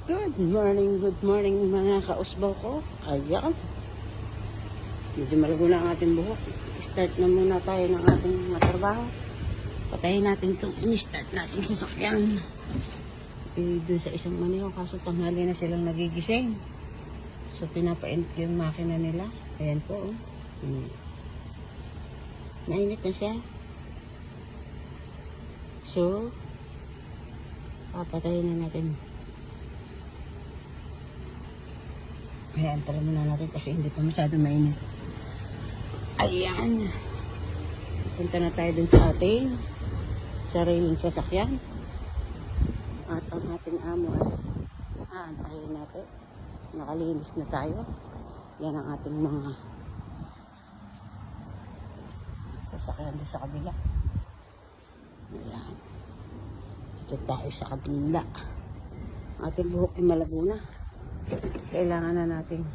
Good morning mga kausbaw ko. Ayan. Medyo malago na ang ating buhok. Start na muna tayo ng ating mga trabaho. Patayin natin itong in-start natin sa sasakyan. Doon sa isang maniho, kaso tanghali na silang nagigising. So pinapaint ko yung makina nila. Ayan po. Nainit na siya. So, papatayin na natin. Ayan, pala muna natin kasi hindi pa masyado mainit. Ayan. Punta na tayo dun sa ating sariling sasakyan. At ang ating amo ay aantayin natin. Nakalinis na tayo. Yan ang ating mga sasakyan doon sa kabila. Ayan. Dito tayo sa kabila. Ating buhok ay malabo na. Kailangan na nating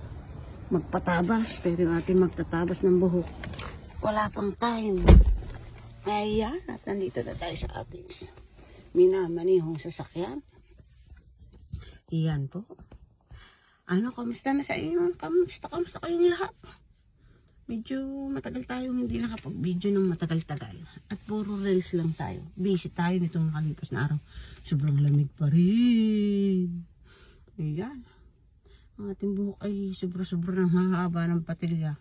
magpatabas. Pero yung ating magtatabas ng buhok, wala pang time. Ayan. At nandito na tayo sa ating minamanihong sasakyan. Iyan po. Ano, kamusta na sa inyo? Kamusta kayong lahat? Medyo matagal tayo hindi nakapag-video ng matagal-tagal. At puro reels lang tayo. Busy tayo nitong nakalipas na araw. Sobrang lamig pa rin. Ayan. Ang ating buhok ay sobra-sobra ng hahaba ng patilya.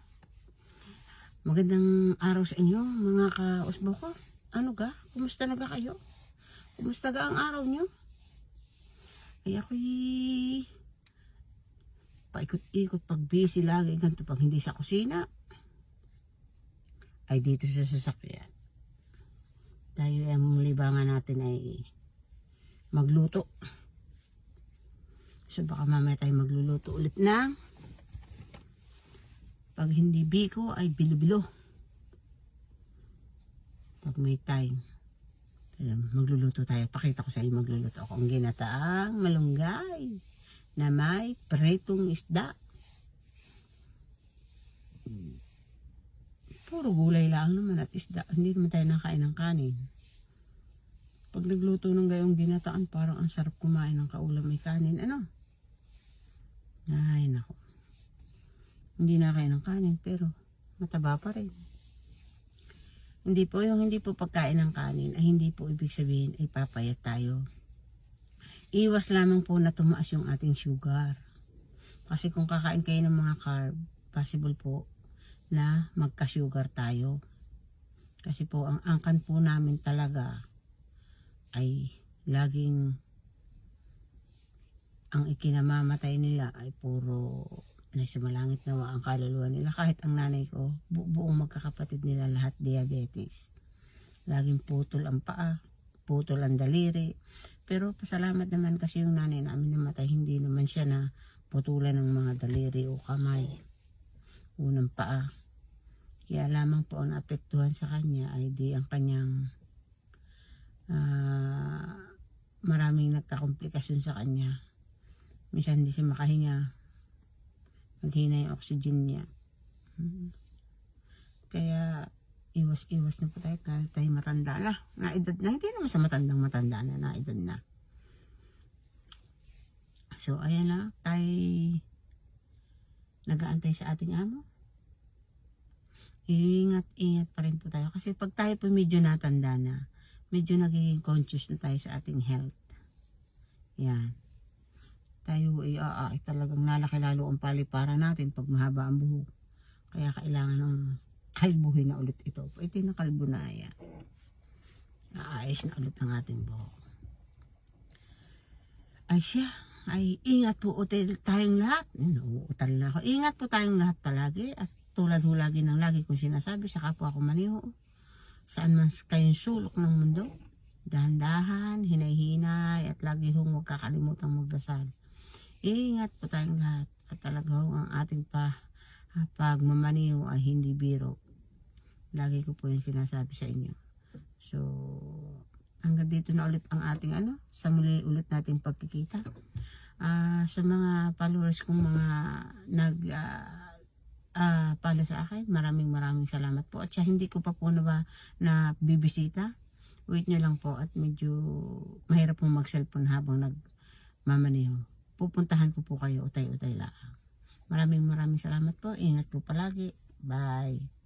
Magandang araw sa inyo, mga kausbaw ko. Ano ga? Kumusta na ga kayo? Kumusta ga ang araw nyo? Ay ako'y paikot-ikot pag busy lagi. Ganito pag hindi sa kusina, ay dito sa sasakyan. Tayo ang libangan natin ay magluto. So baka mamaya tayo magluluto ulit ng pag hindi biko ay bilo-bilo. Pag may time, magluluto tayo. Pakita ko sa inyo magluluto ako. Ang ginataang malunggay na may pretong isda. Puro gulay lang naman at isda. Hindi naman tayo nakain ng kanin. Pag nagluto ng gayong ginataan, parang ang sarap kumain ng kaulam may kanin. Ano? Ay, nako. Hindi nakain ng kanin, pero mataba pa rin. Hindi po pagkain ng kanin, ay hindi po ibig sabihin ay papayat tayo. Iwas lamang po na tumaas yung ating sugar. Kasi kung kakain kayo ng mga carb, possible po na magka-sugar tayo. Kasi po ang angkan po namin talaga ay laging ang ikinamamatay nila ay puro nasa malangit nawa ang kaluluwa nila. Kahit ang nanay ko, buong magkakapatid nila lahat diabetes. Laging putol ang paa, putol ang daliri. Pero pasalamat naman kasi yung nanay namin namatay, hindi naman siya na putulan ng mga daliri o kamay, unang paa. Kaya lamang po ang naapektuhan sa kanya ay di ang kanyang maraming nagkakomplikasyon sa kanya. Minsan hindi siya makahinga, maghina yung oxygen niya. Kaya iwas-iwas na po tayo kahit tayo matanda na. Naedad na, hindi naman sa matanda na, naedad na. So ayan na, tayo nag-aantay sa ating amo. Ingat-ingat pa rin po tayo. Kasi pag tayo po medyo natanda na, medyo nagiging conscious na tayo sa ating health. Yan. Tayo ay talagang nalaki lalo ang paliparan natin pag mahaba ang buhok. Kaya kailangan ng kalbuhin na ulit ito. Ito yung nakalbo na yan. Naayos na ulit ang ating buhok. Ay siya, ay ingat po tayong lahat. Nauutal na ako. Ingat po tayong lahat palagi. At tulad ho lagi ng lagi kong sinasabi sa kapwa ko maniho. Saan man kayong sulok ng mundo. Dahan-dahan, hinay-hinay, at lagi hong huwag kakalimutang magdasal. Ingat po tayong lahat. At talaga hong ang ating pagmamaniho ay hindi biro. Lagi ko po yung sinasabi sa inyo. So, hanggang dito na ulit ang ating sa muli ulit nating pagkikita. Sa mga followers kong mga follow sa akin, maraming salamat po. At siya hindi ko pa po na bibisita. Wait nyo lang po at medyo mahirap pong mag-cellphone habang nagmamaneho. pupuntahan ko po kayo utay-utay lang. Maraming salamat po. Ingat po palagi. Bye.